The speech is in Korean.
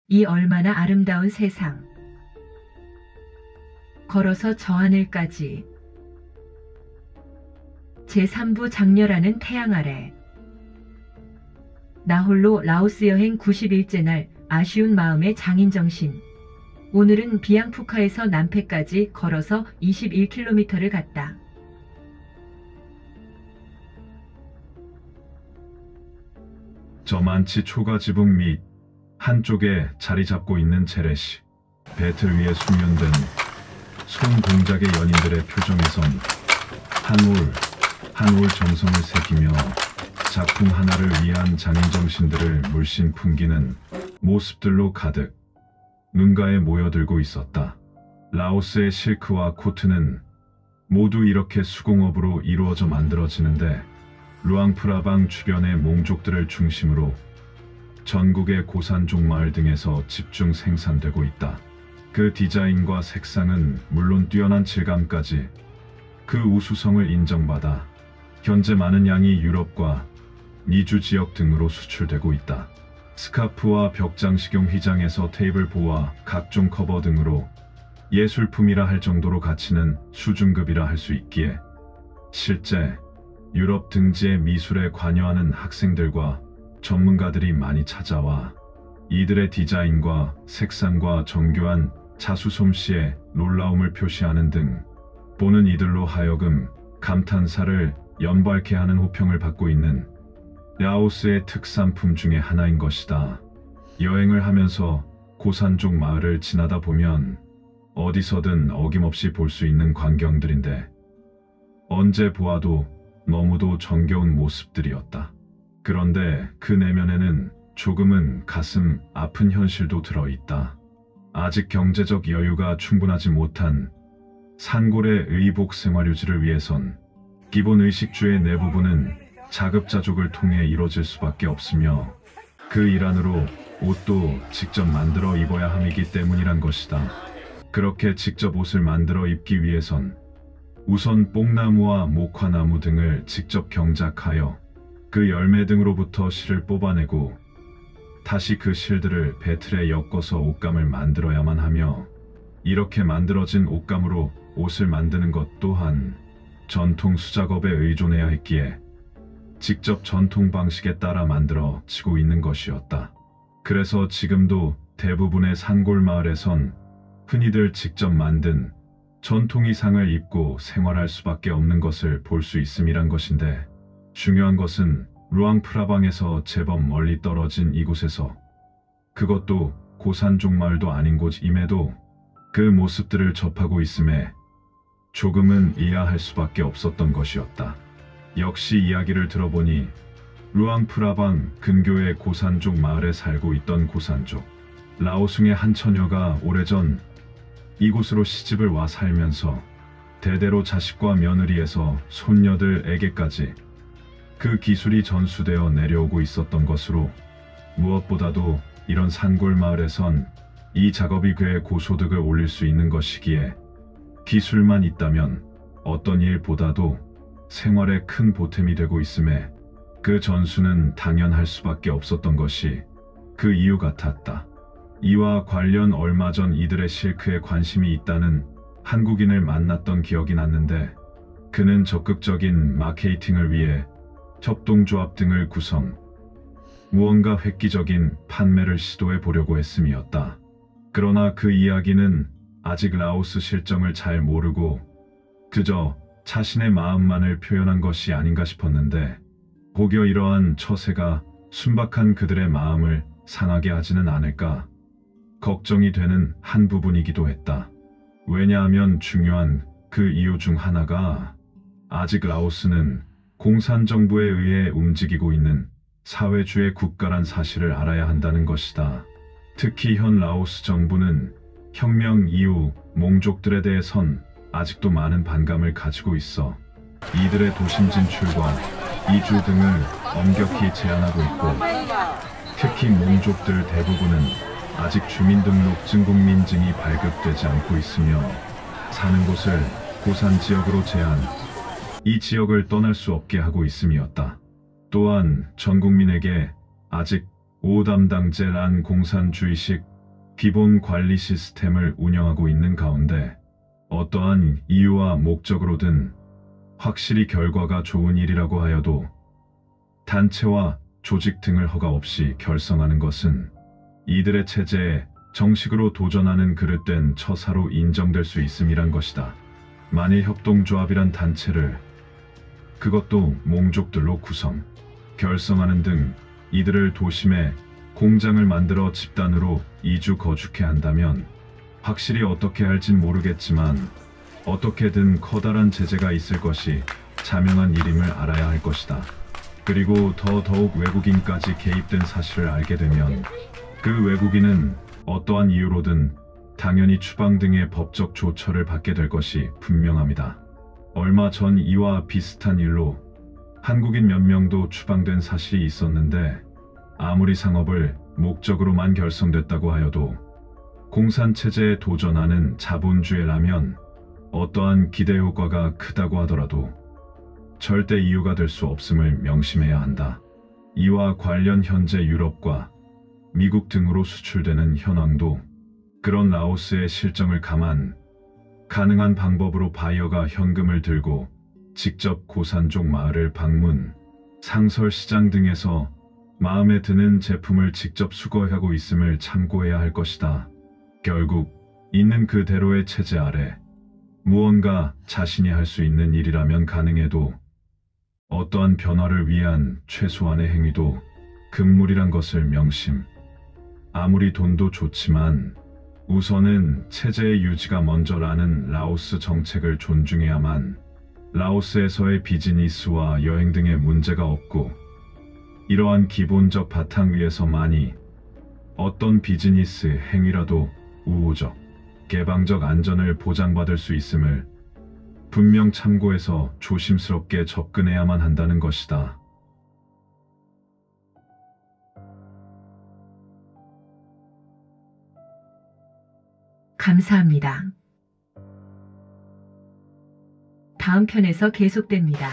이 얼마나 아름다운 세상. 걸어서 저 하늘까지. 제3부 장렬하는 태양 아래. 나 홀로 라오스 여행 90일째 날 아쉬운 마음의 장인정신. 오늘은 비앙푸카에서 남페까지 걸어서 21km를 갔다. 저만치 초가 지붕 밑 한쪽에 자리 잡고 있는 제레시. 배틀 위에 숙련된 손 동작의 연인들의 표정에선 한 올 정성을 새기며 작품 하나를 위한 장인정신들을 물씬 풍기는 모습들로 가득 눈가에 모여들고 있었다. 라오스의 실크와 코트는 모두 이렇게 수공업으로 이루어져 만들어지는데 루앙프라방 주변의 몽족들을 중심으로 전국의 고산족 마을 등에서 집중 생산되고 있다. 그 디자인과 색상은 물론 뛰어난 질감까지 그 우수성을 인정받아 현재 많은 양이 유럽과 미주 지역 등으로 수출되고 있다. 스카프와 벽장식용 휘장에서 테이블 보와 각종 커버 등으로 예술품이라 할 정도로 가치는 수준급이라 할 수 있기에 실제 유럽 등지의 미술에 관여하는 학생들과 전문가들이 많이 찾아와 이들의 디자인과 색상과 정교한 자수 솜씨에 놀라움을 표시하는 등 보는 이들로 하여금 감탄사를 연발케 하는 호평을 받고 있는 라오스의 특산품 중의 하나인 것이다. 여행을 하면서 고산족 마을을 지나다 보면 어디서든 어김없이 볼 수 있는 광경들인데 언제 보아도 너무도 정겨운 모습들이었다. 그런데 그 내면에는 조금은 가슴 아픈 현실도 들어있다. 아직 경제적 여유가 충분하지 못한 산골의 의복 생활유지를 위해선 기본 의식주의 내부분은 자급자족을 통해 이루어질 수밖에 없으며 그 일환으로 옷도 직접 만들어 입어야 함이기 때문이란 것이다. 그렇게 직접 옷을 만들어 입기 위해선 우선 뽕나무와 목화나무 등을 직접 경작하여 그 열매 등으로부터 실을 뽑아내고 다시 그 실들을 배틀에 엮어서 옷감을 만들어야만 하며 이렇게 만들어진 옷감으로 옷을 만드는 것 또한 전통 수작업에 의존해야 했기에 직접 전통 방식에 따라 만들어지고 있는 것이었다. 그래서 지금도 대부분의 산골 마을에선 흔히들 직접 만든 전통 의상을 입고 생활할 수밖에 없는 것을 볼 수 있음이란 것인데 중요한 것은 루앙프라방에서 제법 멀리 떨어진 이곳에서 그것도 고산족 마을도 아닌 곳임에도 그 모습들을 접하고 있음에 조금은 이해할 수밖에 없었던 것이었다. 역시 이야기를 들어보니 루앙프라방 근교의 고산족 마을에 살고 있던 고산족 라오숭의 한 처녀가 오래전 이곳으로 시집을 와 살면서 대대로 자식과 며느리에서 손녀들에게까지 그 기술이 전수되어 내려오고 있었던 것으로 무엇보다도 이런 산골 마을에선 이 작업이 그의 고소득을 올릴 수 있는 것이기에 기술만 있다면 어떤 일보다도 생활에 큰 보탬이 되고 있음에 그 전수는 당연할 수밖에 없었던 것이 그 이유 같았다. 이와 관련 얼마 전 이들의 실크에 관심이 있다는 한국인을 만났던 기억이 났는데 그는 적극적인 마케팅을 위해 협동조합 등을 구성, 무언가 획기적인 판매를 시도해 보려고 했음이었다. 그러나 그 이야기는 아직 라오스 실정을 잘 모르고 그저 자신의 마음만을 표현한 것이 아닌가 싶었는데 혹여 이러한 처세가 순박한 그들의 마음을 상하게 하지는 않을까 걱정이 되는 한 부분이기도 했다. 왜냐하면 중요한 그 이유 중 하나가 아직 라오스는 공산정부에 의해 움직이고 있는 사회주의 국가란 사실을 알아야 한다는 것이다. 특히 현 라오스 정부는 혁명 이후 몽족들에 대해선 아직도 많은 반감을 가지고 있어 이들의 도심 진출과 이주 등을 엄격히 제한하고 있고 특히 몽족들 대부분은 아직 주민등록증 국민증이 발급되지 않고 있으며 사는 곳을 고산지역으로 제한, 이 지역을 떠날 수 없게 하고 있음이었다. 또한 전 국민에게 아직 5담당제란 공산주의식 기본 관리 시스템을 운영하고 있는 가운데 어떠한 이유와 목적으로든 확실히 결과가 좋은 일이라고 하여도 단체와 조직 등을 허가 없이 결성하는 것은 이들의 체제에 정식으로 도전하는 그릇된 처사로 인정될 수 있음이란 것이다. 만일 협동조합이란 단체를 그것도 몽족들로 결성하는 등 이들을 도심에 공장을 만들어 집단으로 이주 거주케 한다면 확실히 어떻게 할진 모르겠지만 어떻게든 커다란 제재가 있을 것이 자명한 일임을 알아야 할 것이다. 그리고 더더욱 외국인까지 개입된 사실을 알게 되면 그 외국인은 어떠한 이유로든 당연히 추방 등의 법적 조처를 받게 될 것이 분명합니다. 얼마 전 이와 비슷한 일로 한국인 몇 명도 추방된 사실이 있었는데 아무리 상업을 목적으로만 결성됐다고 하여도 공산체제에 도전하는 자본주의라면 어떠한 기대 효과가 크다고 하더라도 절대 이유가 될 수 없음을 명심해야 한다. 이와 관련 현재 유럽과 미국 등으로 수출되는 현황도 그런 라오스의 실정을 가능한 방법으로 바이어가 현금을 들고 직접 고산족 마을을 방문, 상설 시장 등에서 마음에 드는 제품을 직접 수거하고 있음을 참고해야 할 것이다. 결국 있는 그대로의 체제 아래 무언가 자신이 할 수 있는 일이라면 가능해도 어떠한 변화를 위한 최소한의 행위도 금물이란 것을 명심. 아무리 돈도 좋지만 우선은 체제의 유지가 먼저라는 라오스 정책을 존중해야만 라오스에서의 비즈니스와 여행 등의 문제가 없고 이러한 기본적 바탕 위에서만이 어떤 비즈니스 행위라도 우호적, 개방적 안전을 보장받을 수 있음을 분명 참고해서 조심스럽게 접근해야만 한다는 것이다. 감사합니다. 다음 편에서 계속됩니다.